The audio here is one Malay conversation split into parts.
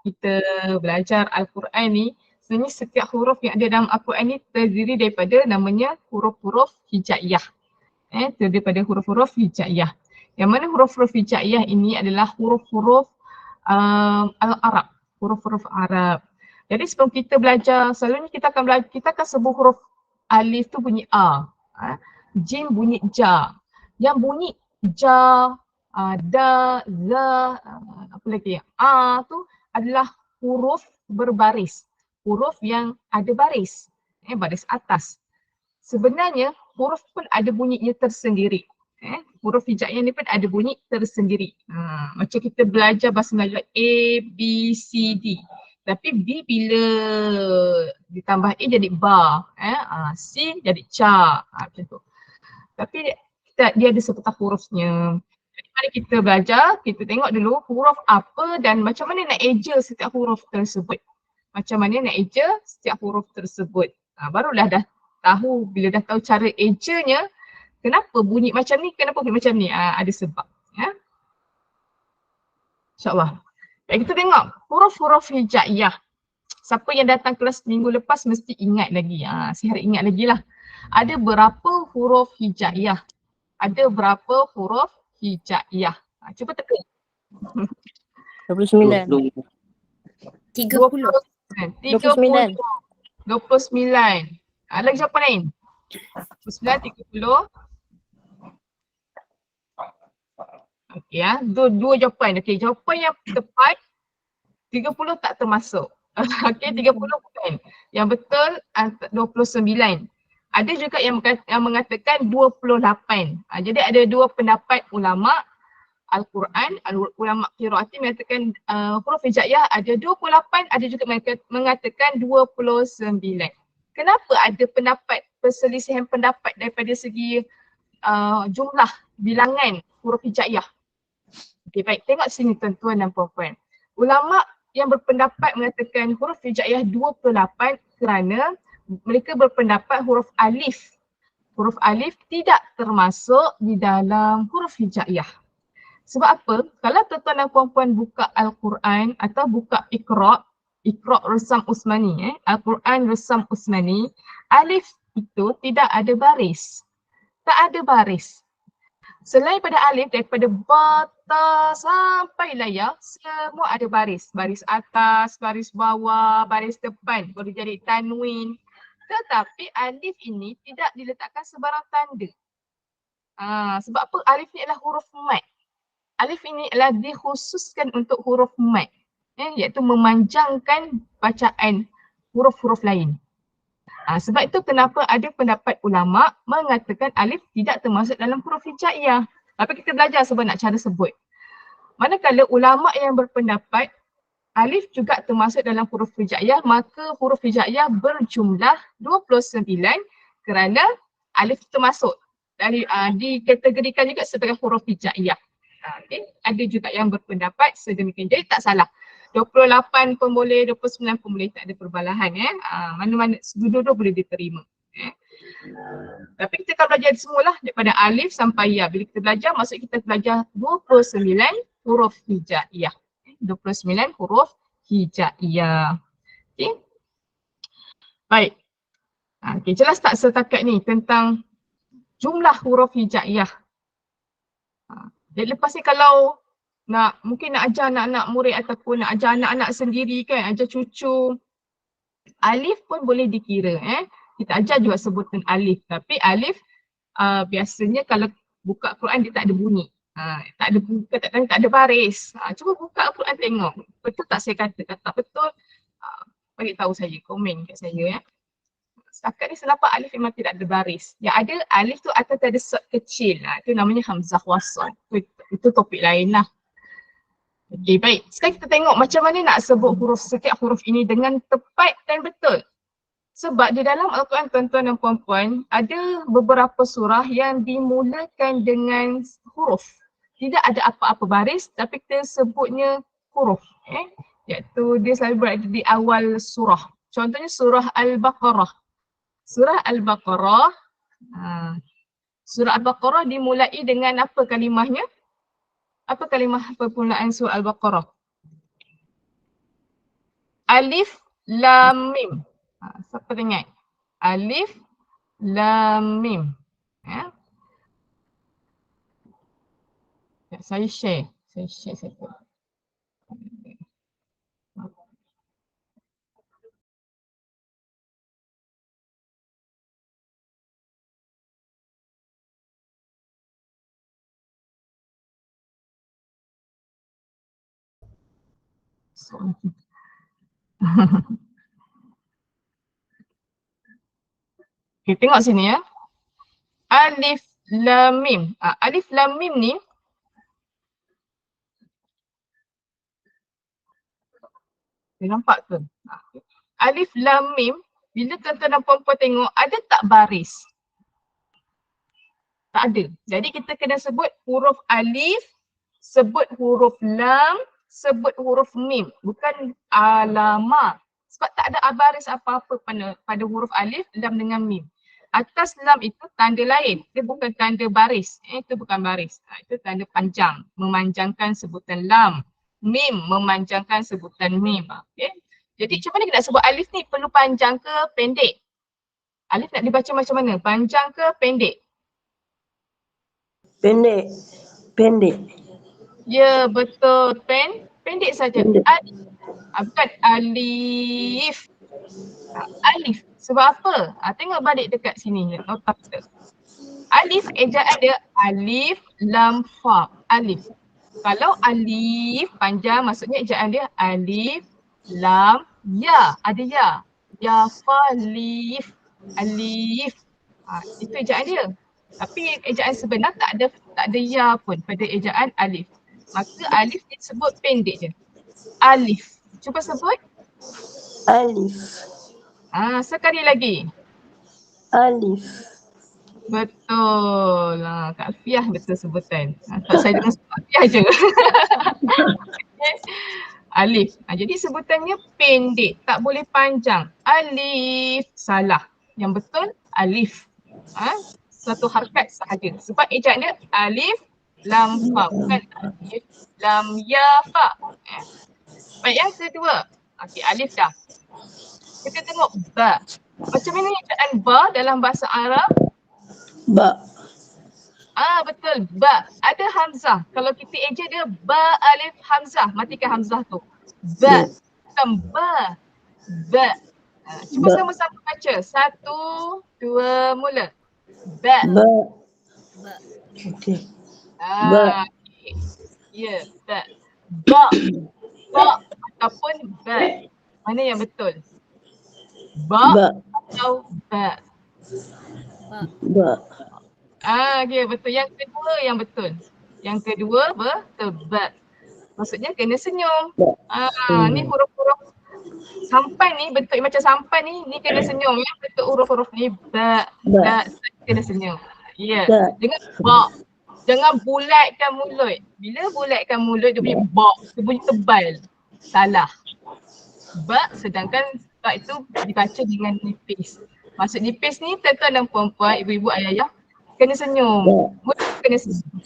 kita belajar Al-Quran ni, sebenarnya setiap huruf yang ada dalam Al-Quran ni terdiri daripada namanya huruf-huruf hijaiyah. Terdiri daripada huruf-huruf hijaiyah. Yang mana huruf-huruf hijaiyah ini adalah huruf-huruf Al-Arab, huruf-huruf Arab. Jadi sebelum kita belajar, selalunya kita akan sebut huruf alif tu bunyi A, jim bunyi ja. Yang bunyi ja, da, za, apa lagi, A tu adalah huruf berbaris, huruf yang ada baris, baris atas. Sebenarnya huruf pun ada bunyinya tersendiri. Huruf hijaiyah ni pun ada bunyi tersendiri. Macam kita belajar bahasa Melayu A, B, C, D. Tapi B bila ditambah A jadi ba, C jadi ca, macam tu. Tapi dia ada sepetak hurufnya. Jadi mari kita belajar, kita tengok dulu huruf apa dan macam mana nak eja setiap huruf tersebut. Macam mana nak eja setiap huruf tersebut. Barulah dah tahu, bila dah tahu cara ejanya, kenapa bunyi macam ni, kenapa bunyi macam ni, ada sebab. InsyaAllah. Baik, kita tengok huruf-huruf hijaiyah. Siapa yang datang kelas minggu lepas mesti ingat lagi. Saya harap ingat lagi lah. Ada berapa huruf hijaiyah? Ada berapa huruf hijaiyah? Cuba teka. 29. 30. 29. 29. Lagi siapa lain? 29, 30. Okey dua jawapan. Okey, jawapan yang tepat 30 tak termasuk. Okey, 30 bukan. Yang betul 29. Ada juga yang mengatakan 28. Jadi ada dua pendapat ulama Al-Quran, ulama qiraati mengatakan huruf hijaiyah ada 28, ada juga mengatakan 29. Kenapa ada perselisihan pendapat daripada segi jumlah bilangan huruf hijaiyah? Okey, baik, tengok sini tuan-tuan dan puan-puan. Ulama yang berpendapat mengatakan huruf hijaiyah 28 kerana mereka berpendapat huruf alif tidak termasuk di dalam huruf hijaiyah. Sebab apa? Kalau tuan-tuan dan puan-puan buka Al-Quran atau buka Iqra' Resam Usmani, Al-Quran Resam Usmani, alif itu tidak ada baris. Tak ada baris. Selain pada alif, daripada bata sampai layar, semua ada baris. Baris atas, baris bawah, baris depan, boleh jadi tanwin. Tetapi alif ini tidak diletakkan sebarang tanda. Sebab apa? Alif ni adalah huruf mat. Alif ini adalah dikhususkan untuk huruf mat, iaitu memanjangkan bacaan huruf-huruf lain. Sebab itu kenapa ada pendapat ulama mengatakan alif tidak termasuk dalam huruf hijaiyah. Tapi kita belajar sebab nak cara sebut. Manakala ulama yang berpendapat alif juga termasuk dalam huruf hijaiyah, maka huruf hijaiyah berjumlah 29 kerana alif termasuk dikategorikan juga sebagai huruf hijaiyah. Okay. Ada juga yang berpendapat sedemikian. Jadi tak salah. 28 pun boleh, 29 pun boleh, tak ada perbalahan. Mana-mana dua-dua boleh diterima. Tapi kita akan belajar semualah daripada alif sampai ya. Bila kita belajar, maksud kita belajar 29 huruf hijaiyah. 29 huruf hijaiyah. Okay. Baik. Okay, jelas tak setakat ni tentang jumlah huruf hijaiyah? Jadi lepas ni kalau mungkin nak ajar anak-anak murid ataupun nak ajar anak-anak sendiri kan, ajar cucu, alif pun boleh dikira. Kita ajar juga sebutan alif, tapi alif biasanya kalau buka Quran dia tak ada bunyi. Tak ada buka, tak ada baris. Cuba buka Quran tengok. Betul tak saya kata? Tak betul? Bagi tahu saya, komen kat saya. Setakat ni selapas alif memang tidak ada baris. Yang ada alif tu atas ada sod kecil. Itu namanya hamzah wasal. Itu topik lain lah. Okay, baik. Sekarang kita tengok macam mana nak sebut setiap huruf ini dengan tepat dan betul. Sebab di dalam Al-Quran tuan-tuan dan puan-puan ada beberapa surah yang dimulakan dengan huruf. Tidak ada apa-apa baris tapi kita sebutnya huruf. Iaitu dia selalu berada di awal surah. Contohnya surah Al-Baqarah. Surah Al-Baqarah. Surah Al-Baqarah dimulai dengan apa kalimahnya? Apa kalimah permulaan surah Al-Baqarah? alif lam mim. Siapa ingat? Alif lam mim. Ya. Ya, saya share satu. Okay, tengok sini ya. Alif lam mim. Alif lam mim ni dia nampak ke? Alif lam mim bila tuan-tuan dan puan-puan tengok ada tak baris? Tak ada. Jadi kita kena sebut huruf alif, sebut huruf lam, sebut huruf mim. Bukan alama. Sebab tak ada baris apa-apa pada huruf alif, lam dengan mim. Atas lam itu tanda lain. Dia bukan tanda baris. Itu bukan baris. Itu tanda panjang. Memanjangkan sebutan lam. Mim memanjangkan sebutan mim. Okay. Jadi macam mana kita nak sebut alif ni? Perlu panjang ke pendek? Alif nak dibaca macam mana? Panjang ke pendek? Pendek. Pendek. Ya, betul. Pendek saja. Pendek. Alif. Bukan alif. Alif. Sebab apa? Tengok balik dekat sini. Nota kita. Alif, ejaan dia alif, lam, fa. Alif. Kalau alif panjang maksudnya ejaan dia alif, lam, ya. Ada ya. Ya, fa, lif. Alif. Itu ejaan dia. Tapi ejaan sebenar tak ada ya pun pada ejaan alif. Maka alif disebut pendek je. Alif. Cuba sebut. Alif. Sekali lagi. Alif. Betul. Kak Alfiah betul sebutan. Tak saya dengar sebut Alfiah je. Alif. Jadi sebutannya pendek. Tak boleh panjang. Alif. Salah. Yang betul alif. Satu harakat sahaja. Sebab ejaan dia alif, lam, fa. Bukan alif, lam, ya, fa. Baik, yang kedua. Okey, alif dah. Kita tengok ba. Macam mana ejaan ba dalam bahasa Arab? Ba. Betul, ba. Ada hamzah. Kalau kita eja dia ba alif hamzah. Matikan hamzah tu. Ba. Bukan ba. Ba. Cuba sama-sama baca. 1, 2, mula. Ba. Ba. Okey. Ba. Ya, ba. Ba. Ba ataupun ba. Mana yang betul? Ba atau ba? Ba. Okay, betul. Yang kedua yang betul. Yang kedua betul, ba. Maksudnya kena senyum. Ni huruf-huruf sampan ni, bentuk macam sampan ni kena senyum ya. Bentuk huruf-huruf ni ba, da, kena senyum. Ya. Jangan ba. Jangan bulatkan mulut. Bila bulatkan mulut dia bunyi ba, dia bunyi tebal. Salah. Ba sedangkan ba itu dibaca dengan nipis. Maksud nipis ni tuan-tuan dan puan-puan, ibu-ibu, ayah-ayah kena senyum. Mulut kena senyum.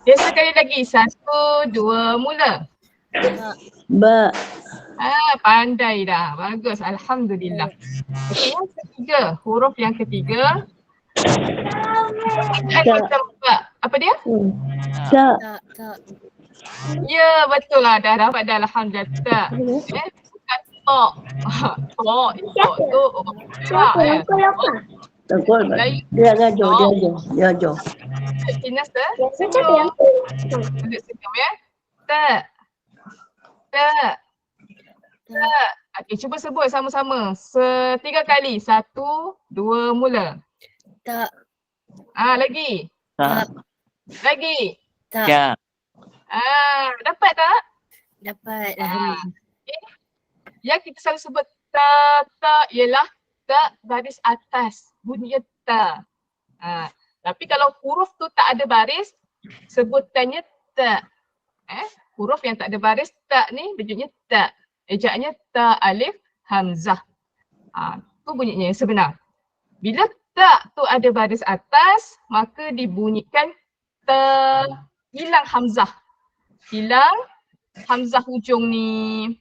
Dia sekali lagi. 1, 2, mula. Ba. Pandai dah. Bagus. Alhamdulillah. Okey, yang ketiga. Huruf yang ketiga. Macam ba. Apa dia? Tak. Ya, betul lah. Dah dapat dah. Alhamdulillah. Tak. Bukan tok. Tok. Tok tu. Takut. Dia ajar. Inas dah. Senyum. Senyum ya. Tak. Tak. Tak. Okey, cuba sebut sama-sama. 3 kali. 1, 2, mula. Tak. Lagi. Tak. Lagi. Tak. Dapat tak? Dapat. Okay. Yang kita selalu sebut tak ialah tak baris atas. Bunyinya tak. Tapi kalau huruf tu tak ada baris, sebutannya tak. Huruf yang tak ada baris tak ni bunyinya tak. Ejaannya ta alif hamzah. Tu bunyinya yang sebenar. Bila tak tu ada baris atas, maka dibunyikan ta, hilang hamzah. Hilang hamzah hujung ni.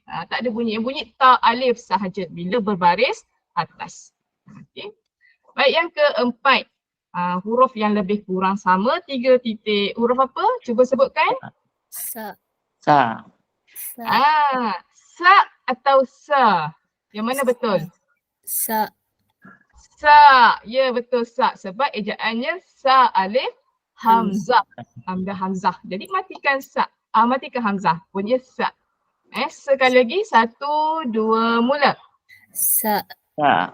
Tak ada bunyi. Yang bunyi ta alif sahaja bila berbaris atas. Okey. Baik, yang keempat. Huruf yang lebih kurang sama 3 titik. Huruf apa? Cuba sebutkan. Sa. Sa. Sa. Sa atau sa? Yang mana betul? Sa. Sa. Ya, betul sa. Sebab ejaannya sa alif hamzah. Hamzah. Jadi matikan sa. Matikan hamzah. Bunyi sa. Sekali lagi. 1, 2, mula. Sa. Sa.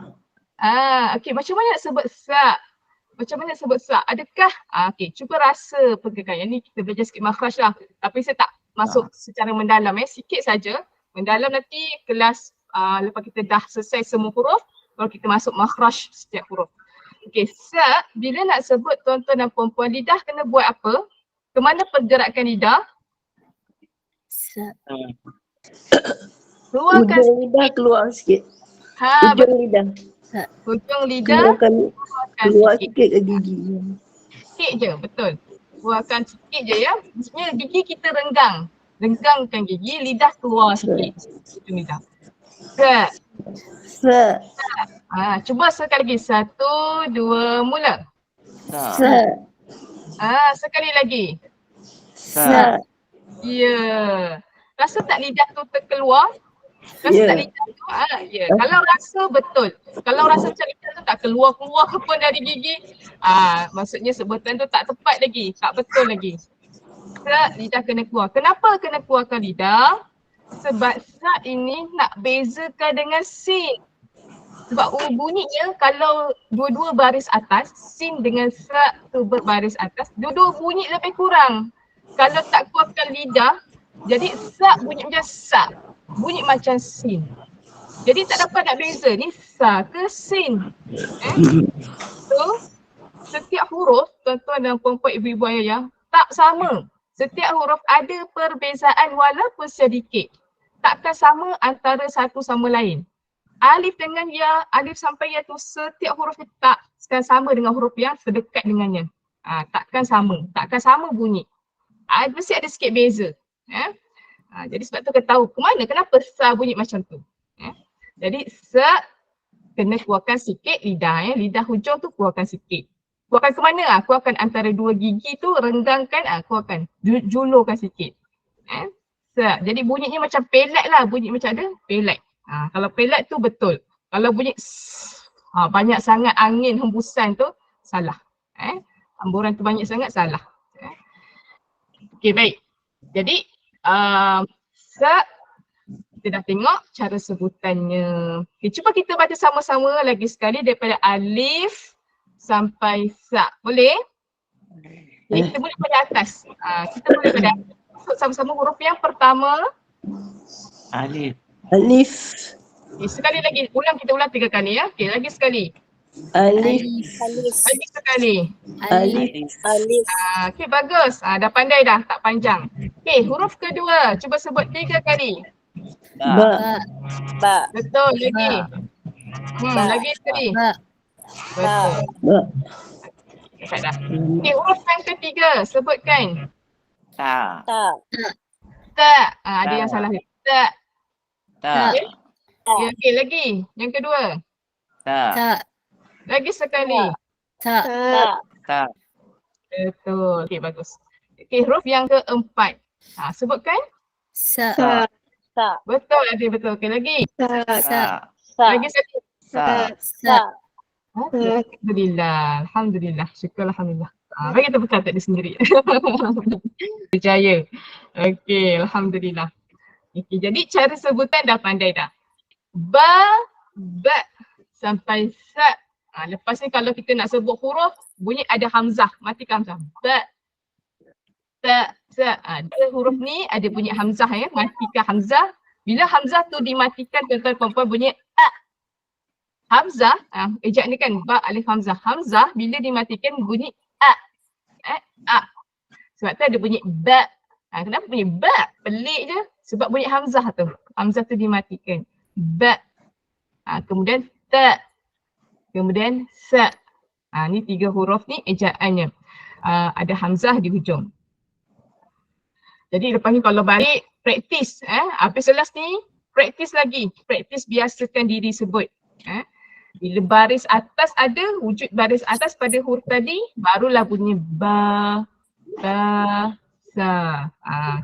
Okey, macam mana nak sebut sa? Macam mana nak sebut sa? Adakah? Okey, cuba rasa pegangan. Yang ni kita belajar sikit makhraj lah. Tapi saya tak masuk secara mendalam. Sikit saja. Mendalam nanti kelas lepas kita dah selesai semua huruf, baru kita masuk makhraj setiap huruf. Okey, sa, bila nak sebut tuan-tuan dan puan-puan, lidah kena buat apa? Kemana pergerakan lidah? Sa. Keluarkan Ujung lidah keluar sikit. Ujung lidah. Hujung lidah Keluar sikit. sikit ke gigi. Sikit je, betul. Keluarkan sikit je ya. Maksudnya gigi kita renggang. Renggangkan gigi, lidah keluar sikit. Hujung lidah. Sa. Sa. Cuba sekali lagi. 1, 2, mula. Sa. Sa. Sekali lagi. Sa. Ya. Rasa tak lidah tu terkeluar? Rasa Ya. tak lidah tu? Ya. Kalau rasa betul. Kalau rasa macam lidah tu tak keluar-keluar pun dari gigi, maksudnya sebutan tu tak tepat lagi. Tak betul lagi. Sa, lidah kena keluar. Kenapa kena keluarkan lidah? Sebab sa ini nak bezakan dengan sin. Sebab bunyinya kalau dua-dua baris atas, sin dengan sa tu berbaris atas, dua-dua bunyi lebih kurang. Kalau tak keluarkan lidah, jadi sa bunyi macam sa, bunyi macam sin. Jadi tak dapat nak beza ni sa ke sin. So, setiap huruf tuan-tuan dan puan-puan, ibu-ibu ayah tak sama. Setiap huruf ada perbezaan walaupun sedikit. Takkan sama antara satu sama lain. Alif dengan ya, alif sampai ya tu setiap huruf ni takkan sama dengan huruf yang sedekat dengannya. Takkan sama bunyi. Mesti ada sikit beza. Jadi sebab tu kita tahu ke mana, kenapa sa bunyi macam tu. Jadi sa kena keluarkan sikit lidah. Lidah hujung tu keluarkan sikit. Keluarkan ke mana? Keluarkan antara dua gigi tu, renggangkan, keluarkan. Julurkan sikit. Sa. Jadi bunyinya macam pelat lah. Bunyi macam ada pelat. Kalau pelat tu betul. Kalau bunyi banyak sangat angin hembusan tu salah. Hamburan tu banyak sangat salah. Okey, baik. Jadi sa kita dah tengok cara sebutannya. Okay, cuba kita baca sama-sama lagi sekali daripada alif sampai sa. Boleh? Okay, kita boleh pada atas. Kita boleh pada atas. Sama-sama huruf yang pertama. Alif. Alif. Okay, sekali lagi. Kita ulang 3 kali ya. Okay, lagi sekali. Alif. Lagi sekali. Alif. Alif. Okay, bagus. Dah pandai dah. Tak panjang. Okay, huruf kedua. Cuba sebut 3 kali. Ba. Ba. Betul. Lagi. Lagi sekali. Ba. Betul. Ba. Dapat dah. Okay, huruf yang ketiga. Sebutkan. Ta. Ta. Tak. Ada yang salah. Tak. Ta. Okay. Okay, lagi. Yang kedua. Ta. Ta. Lagi sekali. Ta. Ta. Betul. Okay, bagus. Okay, huruf yang keempat. Sebutkan. Sa. Ta. Betul, Adi. Betul. Okay, lagi. Ta. Lagi sekali. Ta. Sa. Alhamdulillah. Alhamdulillah. Syukur Alhamdulillah. Bagi tepuk tangan dia sendiri. Berjaya. Okay, Alhamdulillah. Okay, jadi cara sebutan dah pandai dah. Ba, sampai sa. Lepas ni kalau kita nak sebut huruf, bunyi ada hamzah. Matikan hamzah. Ba, ta, sa. Dua huruf ni ada bunyi hamzah ya. Matikan hamzah. Bila hamzah tu dimatikan, tuan-tuan perempuan bunyi a. Hamzah, ejak ni kan ba alif hamzah. Hamzah bila dimatikan bunyi a. Sebab tu ada bunyi ba. Kenapa bunyi ba? Pelik je. Sebab bunyi hamzah tu. Hamzah tu dimatikan. Ba. Kemudian ta. Kemudian sa. Ni 3 huruf ni ejaannya. Ada hamzah di hujung. Jadi lepas ni kalau balik Praktis. Habis kelas ni, praktis lagi. Praktis biasakan diri sebut. Bila baris atas ada, wujud baris atas pada huruf tadi, barulah bunyi ba, sa.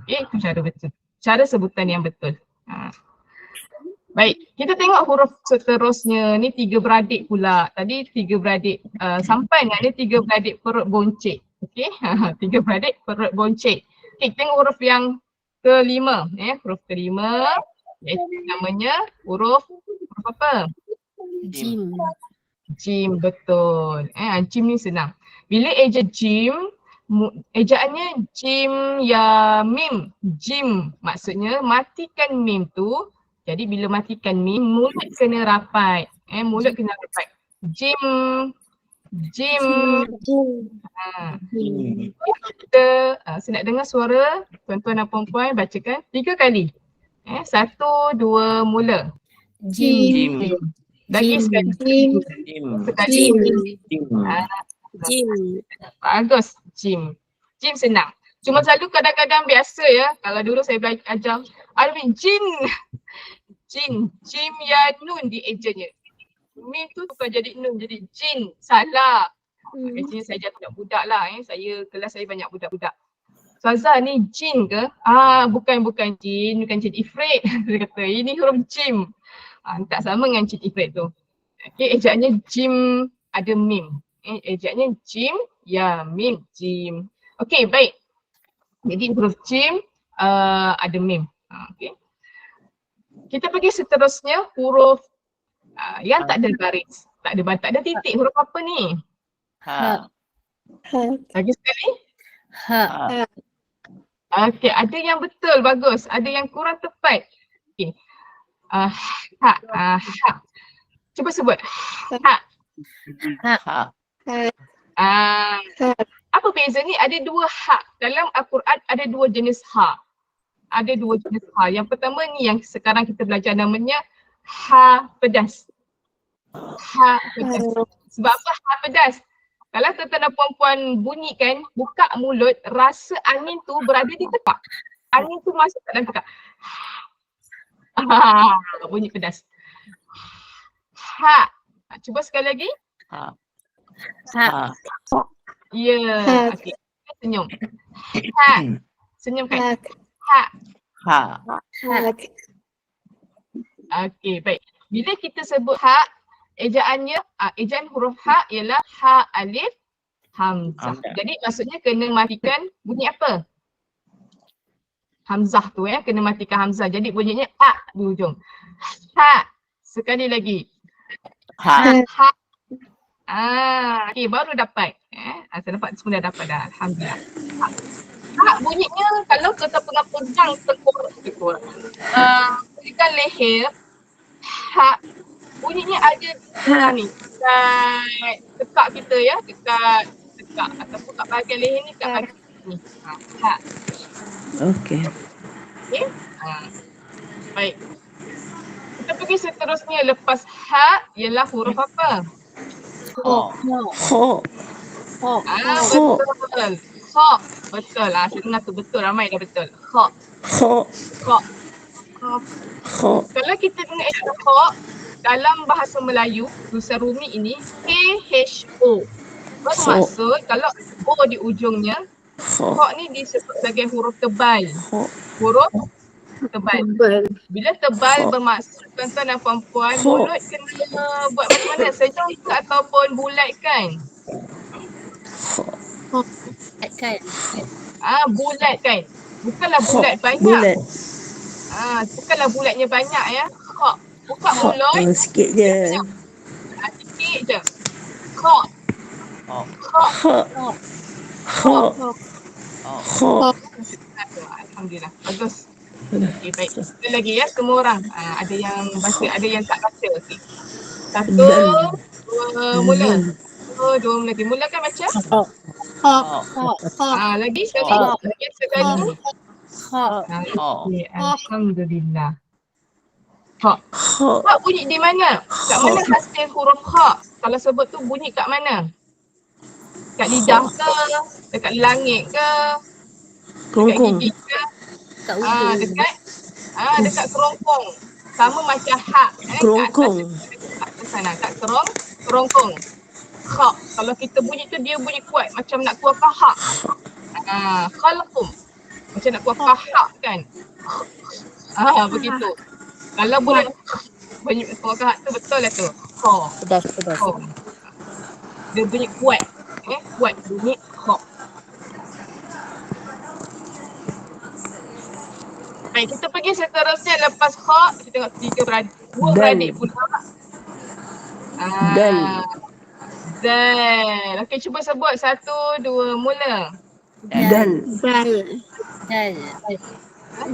Okay, itu cara betul. Cara sebutan yang betul. Baik, kita tengok huruf seterusnya. Ni 3 beradik pula. Tadi 3 beradik. Sampai nak ni 3 beradik perut boncik. Okay, 3 beradik perut boncik. Okay, tengok huruf yang kelima. Huruf kelima. Namanya huruf apa? Jim. Jim, betul. Jim ni senang. Bila eja jim, ejaannya jim ya mim. Jim maksudnya matikan mim tu. Jadi bila matikan mim, mulut kena rapat. Mulut kena rapat. Jim. Jim. Kita, saya nak dengar suara tuan-tuan dan puan-puan bacakan 3 kali. 1, 2, mula. Jim. Lagi Jim. sekali. Jim. Sekali. Jim. Jim. Bagus. Jim. Jim senang. Cuma selalu kadang-kadang biasa ya. Kalau dulu saya ajar. Alvin, Jin. Jin. Jim ya nun di ejanya. Mim tu bukan jadi nun, jadi Jin. Salah. Biasanya saya ajar budak lah. Saya, kelas saya banyak budak-budak. Ustazah ni Jin ke? Bukan Jin. Bukan Jin Ifrit. Dia kata ini huruf Jim. Tak sama dengan Jin Ifrit tu. Okay, ejaannya Jim ada mim. Ejaannya Jim ya mim. Jim. Okay, baik. Jadi huruf Jim ada mim. Okay. Kita pergi seterusnya huruf yang tak ada garis. Tak ada titik. Huruf apa ni? Ha. Lagi sekali. Ha. Okay, ada yang betul, bagus. Ada yang kurang tepat. Okay. Ha. Cuba sebut. Ha. Apa beza ni? Ada 2 ha. Dalam Al-Quran ada 2 jenis ha. Ada 2 jenis ha. Yang pertama ni yang sekarang kita belajar namanya ha pedas. Ha pedas. Sebab apa ha pedas? Kalau tuan-tuan dan puan-puan bunyikan, buka mulut, rasa angin tu berada di tekak. Angin tu masuk kat dalam tekak. Bunyi pedas. Ha. Cuba sekali lagi. Ha. Ya. Okay. Senyum. Ha. Senyum kan? Ha. Okay, baik. Bila kita sebut ha, ejaannya, ejaan huruf ha ialah ha alif hamzah. Jadi maksudnya kena matikan bunyi apa? Hamzah tu kena matikan hamzah. Jadi bunyinya a di ujung. Ha. Sekali lagi. Ha. Okay, baru dapat. Saya dapat, semua dah dapat dah. Alhamdulillah. Ha bunyinya kalau kita pegang tekuk. Pegang leher. Ha. Bunyinya ada ni. Dekat tekak kita ya. Dekat ataupun kat bahagian leher ni, kat bahagian ni. Ha. Okay. Okay. Baik. Kita pergi seterusnya lepas ha ialah huruf apa? Ho. Betul. Kha. Betul. Saya dengar tu betul. Ramai dah betul. Kha. Kalau kita dengar istilah kha dalam bahasa Melayu, tulisan Rumi ini K-H-O. Bermaksud kalau O di ujungnya, kha ni disebut sebagai huruf tebal. Huruf tebal. Bila tebal bermaksud tuan-tuan dan puan-puan, mulut kena buat macam mana? Senyum ke ataupun bulat kan? Kan. Bulat kan? Bukanlah bulat banyak. Bulat. Bukanlah bulatnya banyak ya. Kha. Buka mulut. Sikit je. Sikit je. Kha. Alhamdulillah. Bagus. Okay, baik. Sekali lagi ya semua orang. Ada yang baca, ada yang tak baca. Okay. 1, 2, mula. 1, 2 lagi. Mulakan baca. Lagi sekali. Lagi sekali. Okay. Alhamdulillah. Ha. Ha bunyi di mana? Kat mana hasil huruf ha? Kalau sebut tu bunyi kat mana? Kat lidah ke? Dekat langit ke? Dekat gigi ke? Kat hujung. Dekat kerongkong. Sama macam hak. Kerongkong. Kat sana. Kat kerongkong. Kha. Kalau kita bunyi tu dia bunyi kuat. Macam nak keluarkan hak. Khalqum. Macam nak keluarkan hak kan. Begitu. Kalau boleh bunyi keluarkan hak tu betul lah tu. Kha. Pedas. Kha. Dia bunyi kuat. Kuat bunyi kha. Baik, kita pergi seterusnya lepas kha, kita tengok dua beradik pula. Dal. Dal. Okey, cuba sebut 1, 2, mula. Dal. Dal.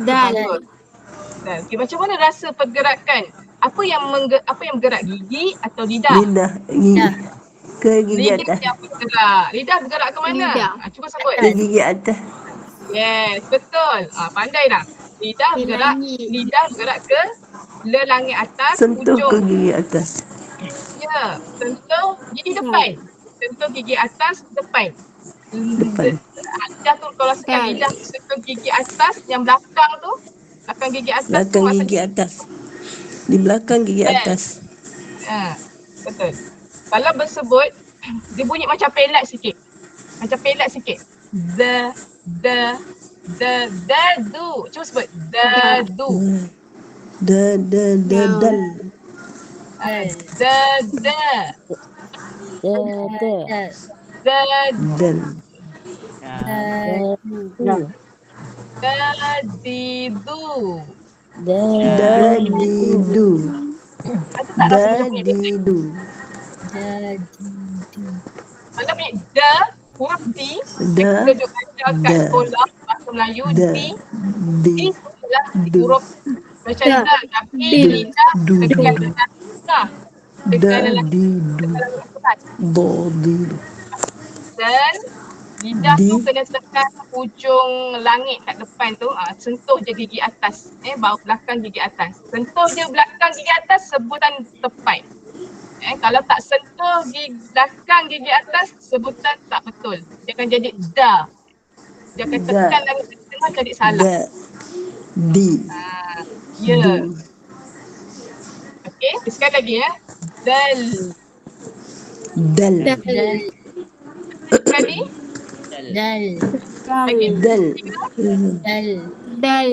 Dal. Okey, macam mana rasa pergerakan? Apa yang bergerak, gigi atau lidah? Lidah. Gigi. Ke gigi Lidah atas. yang bergerak. Lidah bergerak ke mana? Cuba sebut. Ke gigi atas. Yes, betul. Pandai dah. Lidah bergerak ke langit atas, Sentuh ke hujung. gigi atas. Ya, sentuh gigi depan. Sentuh gigi atas, depan. Depan. Lidah tu kalau sekali lidah sentuh gigi atas, yang belakang tu, belakang gigi atas tu Belakang maksudnya gigi atas. Di belakang gigi atas. betul. Kalau bersebut, dia bunyi macam pelat sikit. Dadu. Cuba sebut. Dadu. Dal. Dada. Dal. Dadidu. Dadidu. Ada tak rasa macam bunyi? Dadidu. Kalau bunyi da, huruf D, Da. kita duduk baca kat Da. sekolah bahasa Melayu, Da. D Di. adalah Du. huruf macam da, tapi lidah Du. dekat dalam lidah. Dekat dalam Dadidu. kertas. Dadidu. Dan lidah tu Di. kena tekan hujung langit kat depan tu, sentuh je gigi atas, baru belakang gigi atas. Sentuh je belakang gigi atas, sebutan tepat. Kalau tak sentuh belakang gigi atas, sebutan tak betul. Dia akan jadi da. Dia akan Da. tekan langit tengah jadi salah. Da. Di. Ya. Du. Okey, sekali lagi Dal. Dal. Sekali. Dal. Okey. Dal. Dal.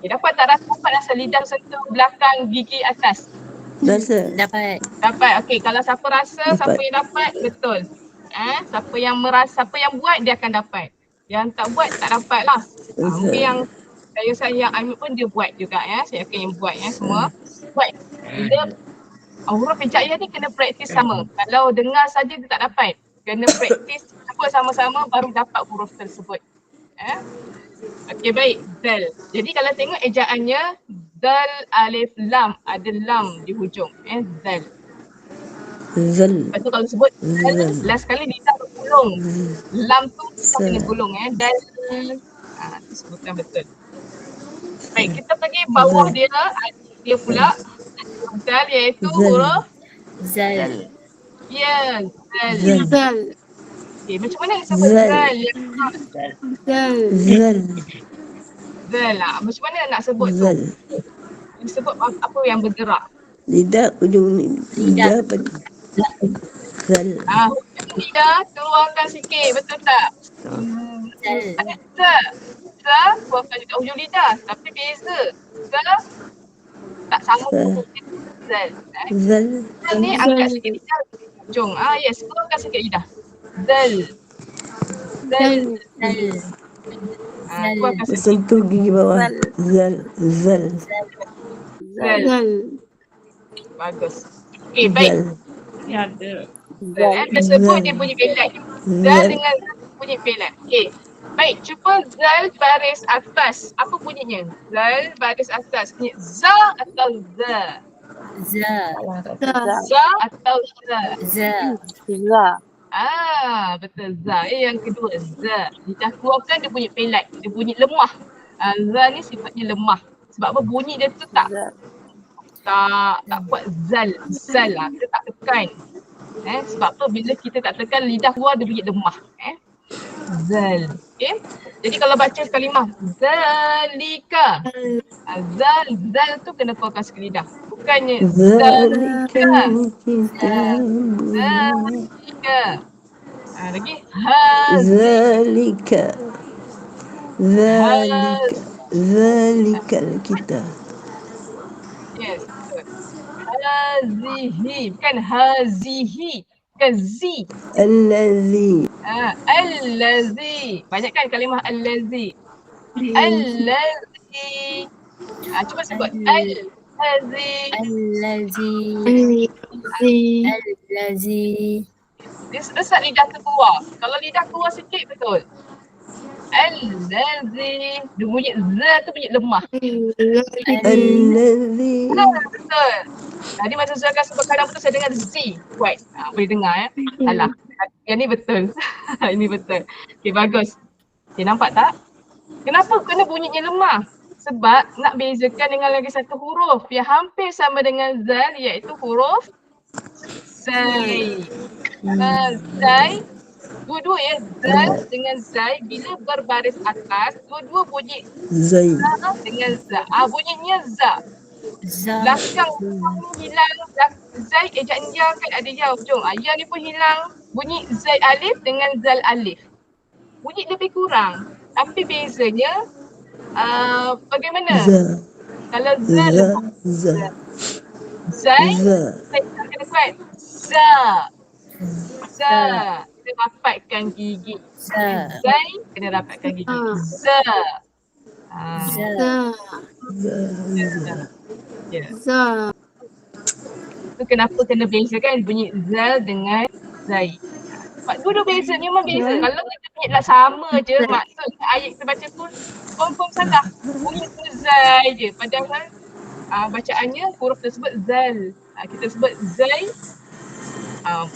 Dapat tak rasa lidah sentuh belakang gigi atas? Rasa. Dapat. Dapat. Okey, kalau siapa rasa, Dapat. siapa yang dapat, betul. Siapa yang merasa, siapa yang buat, dia akan dapat. Yang tak buat, tak dapat lah. Mungkin yang saya Amin pun dia buat juga Saya yakin yang buat semua. Buat. Bila huruf hijaiyah ni kena praktis sama. Kalau dengar saja dia tak dapat. Kena praktis sama-sama baru dapat huruf tersebut. Okey, baik. Dal. Jadi kalau tengok ejaannya, dal alif lam, ada lam di hujung. Dal. Zal. Lepas tu kalau sebut dal, last kali lidah bergulung. Lam tu kita kena gulung. Dal. Itu sebutan betul. Baik, kita pergi bawah dia pula. Dal iaitu huruf Zal. ya, dal. Zal. Okay, macam mana nak sebut Zal. dal? Zal. Dal lah. Macam mana nak sebut tu? Zal. Disebut apa yang bergerak. Lidah ujung ni. Lidah apa? Zal. Lidah keluarkan sikit, betul tak? Zal. Za keluarkan dekat hujung lidah. Tapi beza. Za tak sama huruf dia. Zal. Zal. Zal ni angkat sikit lidah. Hujung. Yes, keluarkan sikit lidah. Zal. Zal. Keluarkan sikit. Sentuh gigi bawah. Zal. Zal. Zal. Bagus. Okay, baik. Zal. Bila sebut dia bunyi pelat. Zal dengan zal bunyi pelat. Okay. Baik, cuba zal baris atas. Apa bunyinya? Zal baris atas. Bunyi za atau za? Za. Za atau za? Za. Betul za. Yang kedua za. Lidah keluarkan dia bunyi pelat. Dia bunyi lemah. Za ni sifatnya lemah. Sebab apa bunyi dia tu tak buat zal. Zal lah. Kita tak tekan. Sebab apa bila kita tak tekan lidah keluar dia bunyi lemah. Zal. Okay. Jadi kalau baca kalimah zalika. Zal tu kena fokus ke lidah. Bukannya Zalika zalika. Lagi hazi. Zalika Zalika kita. Yes. Hazihi. Bukan hazihi. Bukan zi. Allazi Allazi. Banyak kan kalimah allazi. Allazi. Cuba sebut. Allazi. Allazi. Dia resap lidah tu keluar. Kalau lidah keluar sikit betul. Allazi. Dia bunyi z tu bunyi lemah. Allazi Betul. Tadi masa saya akan sebut kadang betul saya dengar Z kuat. Boleh dengar ya. Salah. Yang ni betul. Ini betul. Okay, bagus. Okay, nampak tak? Kenapa kena bunyinya lemah? Sebab nak bezakan dengan lagi satu huruf yang hampir sama dengan zal iaitu huruf zai. Zai. Dua-dua ya. Zal dengan zai bila berbaris atas, dua-dua bunyi Zai za dengan za. Bunyinya za. Belakang hilang zai ejaan ya kan ada ya hujung. Ya ni pun hilang. Bunyi zai alif dengan zal alif. Bunyi lebih kurang. Tapi bezanya bagaimana? Za Kalau zal zai kena kuat. Za. Kita rapatkan gigi. Zai kena rapatkan gigi. Za. Ya. Tu kenapa kena bezakan bunyi zal dengan zai. Sebab dua-dua beza, memang beza. Kalau kita bunyi lah sama je, maksud ayat kita baca tu confirm salah. Bunyi tu zai je. Padahal bacaannya huruf tersebut zal. Kita sebut zai.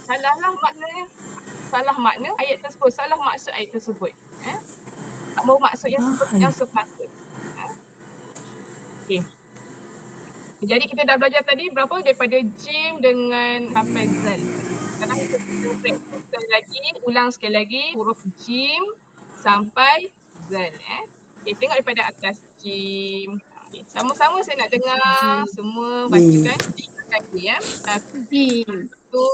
Salah lah maknanya. Salah makna ayat tersebut, salah maksud ayat tersebut. Tak mahu maksud yang sepatut. Okay. Jadi kita dah belajar tadi berapa daripada jim dengan sampai zal. Sekarang kita praktis sekali lagi, ulang sekali lagi huruf jim sampai zal. Okay, tengok daripada atas jim. Okay, sama-sama saya nak dengar semua bacakan 3 kali ya. Jim. Tu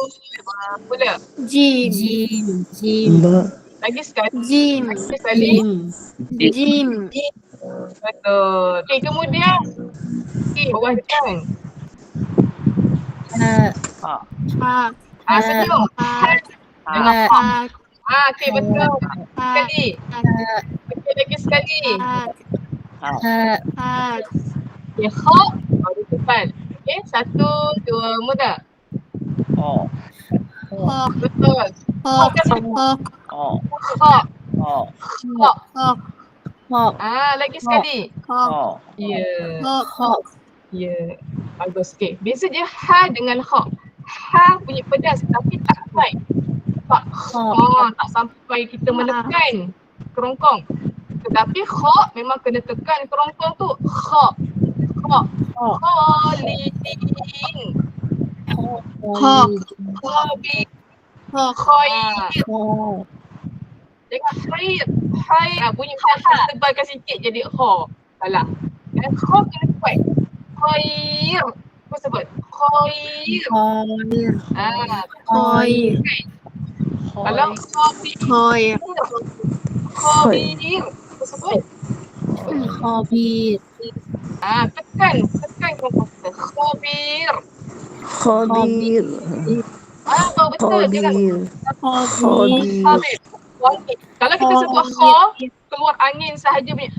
mula. Jim. Lagi sekali. Jim. Lagi sekali. Jim. Betul. Okay, kemudian bawah jam. Senyum. Dengan ha. Okay, betul. Sekali. Okay, lagi sekali. Okay, kha. Baru depan. Okay, 1, 2, mula. Betul. Kha. Lagi sekali. Ya. Bagus. Okay. Beza je ha dengan kha. Ha bunyi pedas tapi tak kuat. Tak sampai kita menekan kerongkong. Tetapi kha memang kena tekan kerongkong tu. Kha. Khalidin. Khair. Jangan khair. Bunyi ha tebalkan sikit jadi kha. Salah. Kha kena kuat. Khair. Apa sebut? Khair. Khair. Kalau khabir. Apa sebut? Khabir. Tekan kerongkong kita. Khabir. Betul. Jangan khabir. Kalau kita sebut kha, keluar angin sahaja punya.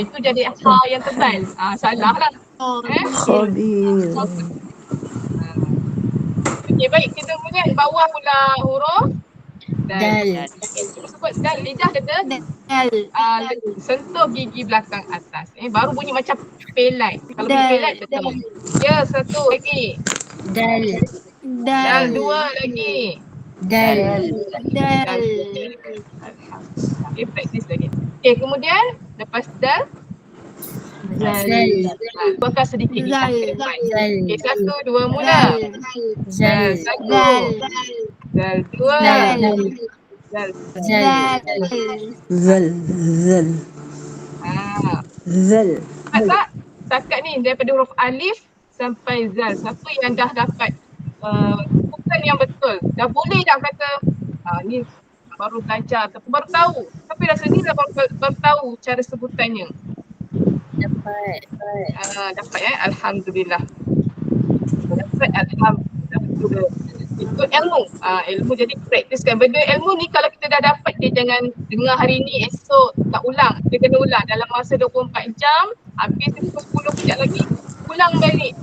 Itu jadi ha yang tebal. Salah lah. Khabir. Okay, baik. Kita punya bawah pula huruf dal. Cuba sebut dal. Lidah kena sentuh gigi belakang atas. Baru bunyi macam pelat. Kalau bunyi pelat betul. Ya, satu lagi. Dal. Dua lagi. Dal. Okay, praktis lagi. Okay, kemudian lepas dal. Zal. Buatkan sedikit. Okay, 1, 2, mula. Zal. 1. Zal 2. Zal. Zal. Zal. Zal. Ah, Zal. tak? Setakat ni daripada huruf alif sampai zal. Siapa yang dah dapat sebutan yang betul. Dah boleh dah kata ni baru belajar tapi baru tahu. Tapi rasa ni dah baru tahu cara sebutannya. Dapat. Dapat Alhamdulillah. Dapat Alhamdulillah. Itu ilmu. Ilmu jadi praktiskan. Benda ilmu ni kalau kita dah dapat, dia jangan dengar hari ni, esok tak ulang. Dia kena ulang dalam masa 24 jam. Habis pukul 10 kejap lagi, ulang balik.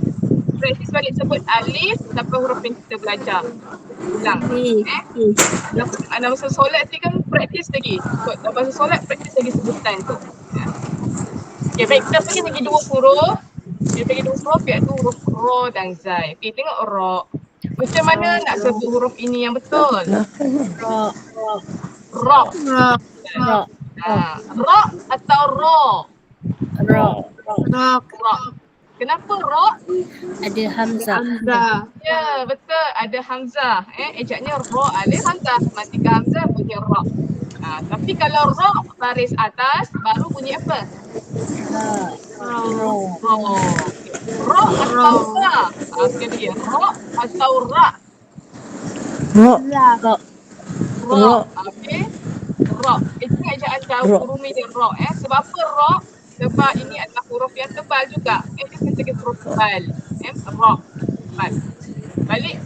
Praktis balik sebut alif sampai huruf yang kita belajar. Ulang. Dalam masa solat ni kan praktis lagi. Dalam masa solat praktis lagi sebutan tu. Okay, baik, kita pergi lagi 2 huruf. Kita pergi 2 huruf, iaitu huruf Ra dan Zai. Okay, tengok Ra. Macam mana nak sebut huruf ini yang betul? Ra. Ra. Ra. Ra atau Ra? Ra. Ra. Kenapa Ra? Ada hamzah. Ya, betul. Ada hamzah. Ejaknya Ra alif hamzah. Matikan hamzah bunyi Ra. Tapi kalau Ra baris atas, baru bunyi apa? Ra. Ra atau Ra? Sekali dia. Ra atau Ra? Ra. Ra. Ra. Okey. Ra. Itu ejaan jauh rumi dia Ra. Sebab apa Ra? Sebab ini adalah huruf yang tebal juga. Dia kata huruf tebal. Ra. Tebal. Balik,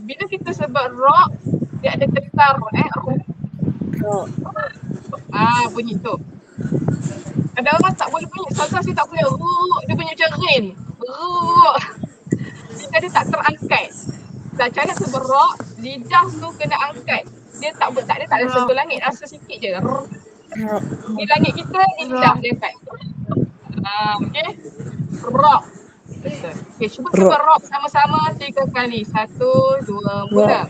bila kita sebut Ra, dia ada getar. Bunyi tu. Ada orang tak boleh bunyi. Ustazah saya tak boleh. Dia bunyi macam rin. Lidah dia tak terangkat. Cara nak sebut Ra, lidah tu kena angkat. Dia tak ada sentuh langit. Rasa sikit je. Di langit kita, lidah dia angkat. Okay. Ra. Betul. Okay, cuba sebut Ra sama-sama 3 kali. 1, 2, mula.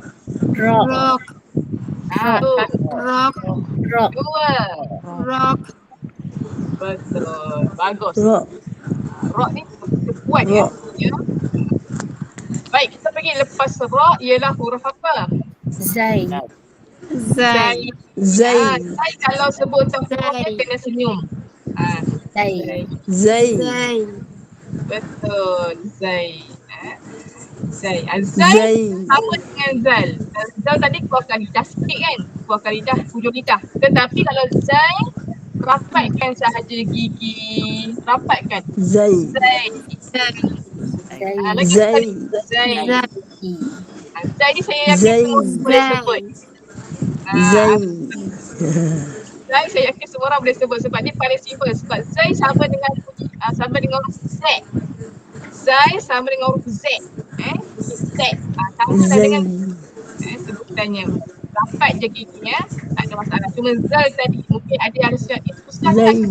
Ra. Ra. Ra. 2. Betul. Bagus. Ra. Ra ni kuat ya. Baik, kita pergi lepas Ra ialah huruf apa? Zai. Zai. Zai. Zai kalau sebut hurufnya kena senyum. Zai. Zai. Betul. Zai. Zai. Zai Zai. sama dengan Zal. Zal tadi keluarkan lidah sikit kan? Keluarkan lidah, hujung lidah. Tetapi kalau Zai, rapatkan sahaja gigi. Rapatkan. Zai. Zai. Lagi Zai. sekali. Zai. Zai ni saya yakin Zai. semua boleh sebut. Zai. Zai saya yakin semua orang boleh sebut sebab dia paling simple. Sebab Zai sama dengan huruf Z. Zai sama dengan huruf Z. Z. Sama dah dengan sebutannya. Rapat je giginya, tak ada masalah. Cuma Zal tadi mungkin ada yang rasa itu susah Zai.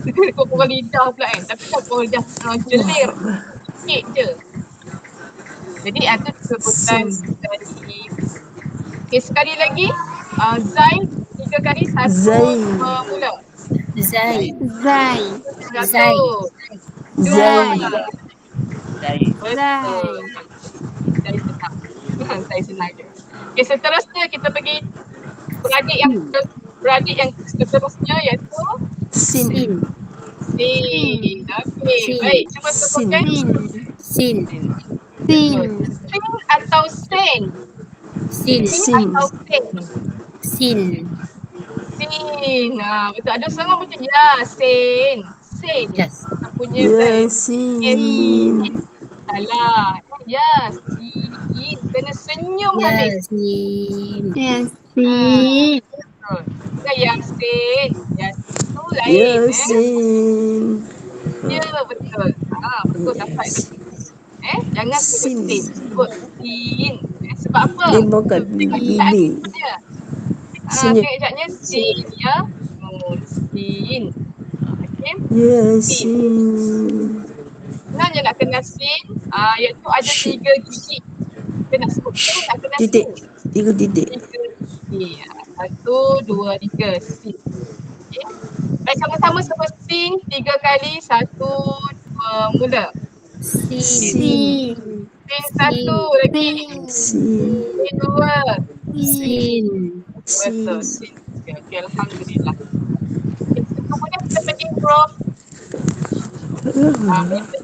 tak kau lidah pula kan. Tapi kau lidah jelir sikit je. Jadi ada sebutan tadi. Okay, sekali lagi Zai 3 kali. 1, Zai. 2, mula. Zai. 1, Zai. 2, Zai. betul. Zai senang. Zai senang je. Okay, seterusnya kita pergi beradik yang seterusnya iaitu Sin. Sin. Sin. Okey, Sin. baik. Cuba sebutkan Sin. sin atau sen. Sin. Sin. Atau sen. Sin. Sin. Betul. Ada setengah macam ya, sen. Sen. Yes. Punya sen. Yasin. Salah. Ya, sin. Kena senyum habis. Yasin. Betul. Bukan Yasin. Yasin tu lain. Yasin. Ya, betul. Betul dapat. Jangan sebut Sin. sin. Sebut sin. Sebab apa? Dia bukan gini. Senyum. Kejapnya sin ya. Sin. Okey. Yasin. Senang je nak kena sin. Iaitu ada 3 gigi. Kita nak sebut sin nak kena Titik. sin. 3 titik. 3 gigi. 1, 2, 3. Sin. Okay. Baik, sama-sama sebut sin 3 kali. 1, 2, mula. Sin. Sin. Sin 1 lagi. Sin. Sin 2. Sin. Betul. Sin. Sin. Okay, Alhamdulillah. Okay, kemudian kita pergi huruf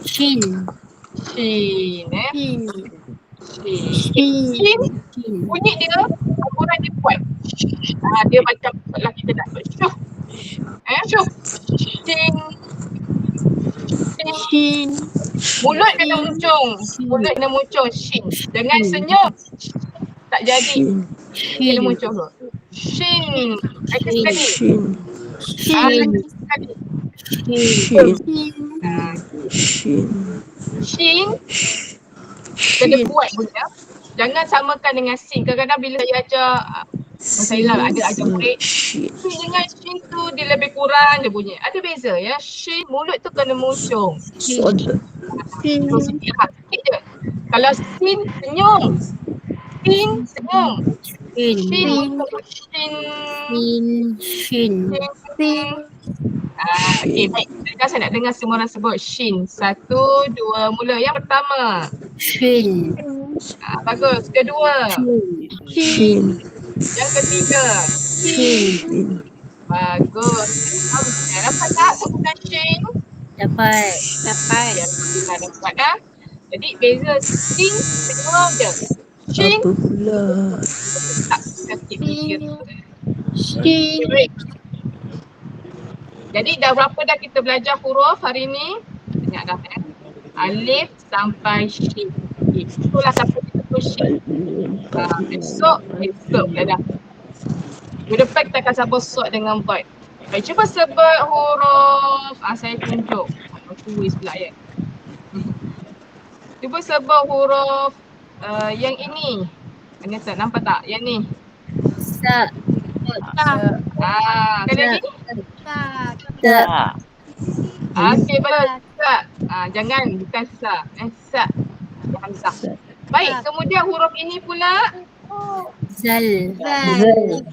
Shin. Shin. Shin. Shin. Shin Shin. bunyi dia, akuran dia kuat. Dia macam setelah kita nak buat syuh. Syuh. Shin. Shin. Shin. Mulut kena muncung. Mulut kena muncung. Shin. Jangan senyum. Tak jadi. Kena Shin. muncung dulu. Shin. Lagi sekali. Shin. Shin. Lagi sekali. Shin. Shin. Shin. Kena Shin. buat bunyi. Jangan samakan dengan sin. Kadang-kadang bila saya ajar, saya lah ada ajar murid. Shin. Shin dengan shin tu dia lebih kurang dia bunyi. Ada beza ya. Shin mulut tu kena muncung. Sod. Terus sikit lah. Sikit je. Kalau sin senyum. Sin senyum. Shin. Shin muncung. Shin. Shin. Shin. Okay, baik. Sekarang saya nak dengar semua orang sebut Shin. 1, 2, mula. Yang pertama. Shin. Bagus. Kedua. Shin. Yang ketiga. Shin. Bagus. Dapat tak sebutan Shin? Dapat. Ya, kita dapat dah. Jadi beza Shin senyum je. Shin Apa pula? tak sakit fikir. Shin. Baik. Jadi dah berapa dah kita belajar huruf hari ni? Banyak dah Alif sampai Shin. Itulah sampai kita tu Shin. Besok dah. Minggu depan kita akan sambung sort dengan void. Baik, cuba sebut huruf. Saya tunjuk. Tulis pula ya. Cuba sebut huruf yang ini. Mana tak nampak tak? Yang ni. Sa. Sekali lagi. Ta. Okey, bagus. Sa. Jangan, bukan sa. Sa. Hamzah. Baik, kemudian huruf ini pula. Zal. Zal.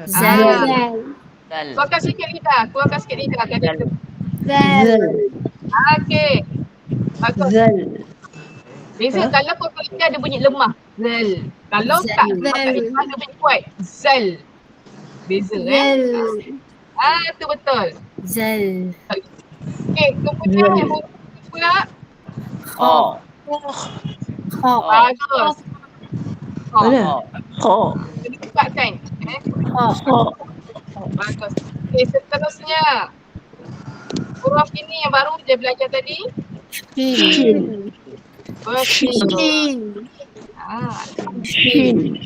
Zal. Keluarkan sikit lidah. Kata Zal. okey. Bagus. Zal. Beza kalau kotak lidah dia bunyi lemah. Zal. Kalau Zal. tak kotak lidah dia bunyi kuat. Zal. Beza tu betul. Zal. Okey, kemudian yang huruf ini pula. Kha. Bagus. Mana? Kha. Kena kuatkan. Kha. Bagus. Okey, seterusnya. Huruf ini yang baru dia belajar tadi. Shin. Betul. Shin.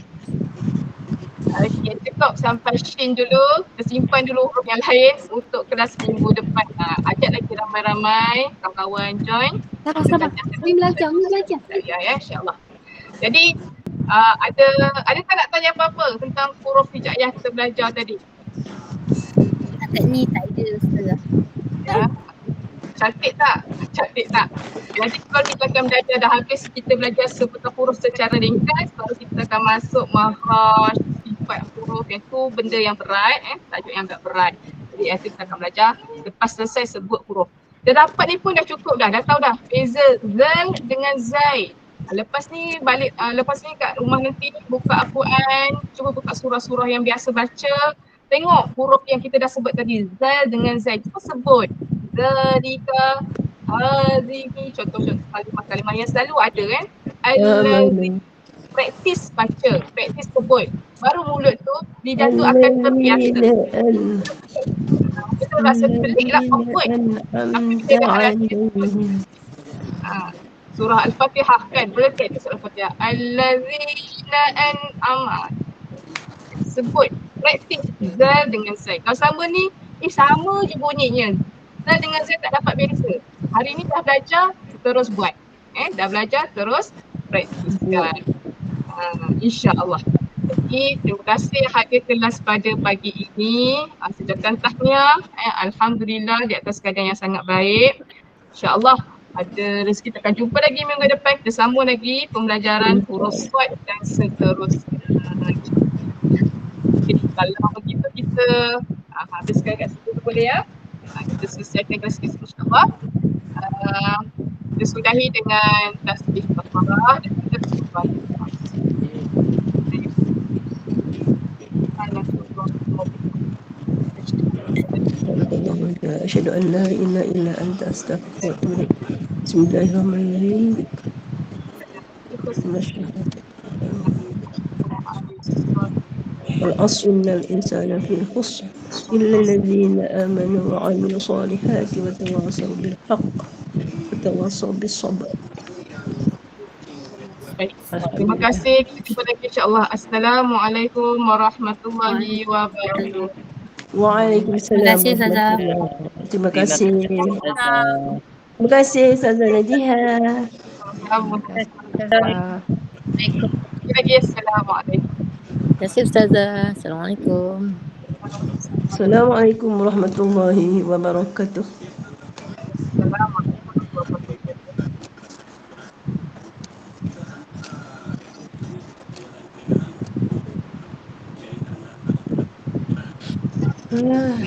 Okey, cukup sampai Shin dulu. Kita simpan dulu huruf yang lain untuk kelas minggu depan. Ajak lagi ramai-ramai kawan-kawan join. Sabar. Ni belajar. Ya, insyaAllah. Jadi, ada tak nak tanya apa-apa tentang huruf hijaiyah kita belajar tadi? Tak ni tak ada Ustazah. Ya. Cantik tak? Jadi kalau kita akan belajar dah habis, kita belajar seputar huruf secara ringkas, baru kita akan masuk makhraj, sifat huruf, yang tu benda yang berat, tajuk yang agak berat. Jadi itu kita akan belajar lepas selesai sebut huruf. Dah dapat ni pun dah cukup dah tahu dah beza zal dengan zai. Lepas ni kat rumah nanti buka Al-Quran, cuba buka surah-surah yang biasa baca, tengok huruf yang kita dah sebut tadi, zal dengan zai, cuba sebut. Zalika, hazihi, contoh-contoh kalimah-kalimah yang selalu ada kan. Allazi, praktis baca, praktis sebut. Baru mulut tu, lidah tu akan terbiasa. Kita rasa pelik lah, awkward. Tapi kita dah ada surah Al-Fatihah kan, boleh tak surah Al-Fatihah? Allazina an'ama. Sebut, praktis zal dengan zai. Kalau sama ni, sama je bunyinya. Zal dengan zai tak dapat beza. Hari ni dah belajar, terus buat. Dah belajar, terus praktiskan. InsyaAllah. Jadi, terima kasih hadir kelas pada pagi ini. Sejahtera tahniah. Alhamdulillah di atas keadaan yang sangat baik. InsyaAllah ada rezeki kita akan jumpa lagi minggu depan. Kita sambung lagi pembelajaran huruf short dan seterusnya. Jadi kalau begitu kita habiskan kat situ boleh ya. Kita selesaikan kelas ini insyaAllah. Kita sudahi dengan tasbih kafarah dan kita sudahi. أشهد أن لا إله إلا أنت أستغفرك وأتوب إليك. بسم الله الرحمن الرحيم. والعصر إن الإنسان في خسر إلا الذين آمنوا وعملوا الصالحات وتواصوا بالحق وتواصوا بالصبر. Baik. Terima kasih. Kita jumpa lagi insya-Allah. Assalamualaikum warahmatullahi wabarakatuh. Waalaikumsalam Terima kasih, Ustazah. warahmatullahi. Terima Terima kasih. kasih. Terima kasih Ustazah Najiha. Sekali lagi Assalamualaikum. Terima kasih, Ustazah. Assalamualaikum. Assalamualaikum warahmatullahi wabarakatuh. Assalamualaikum warahmatullahi wabarakatuh. Ah.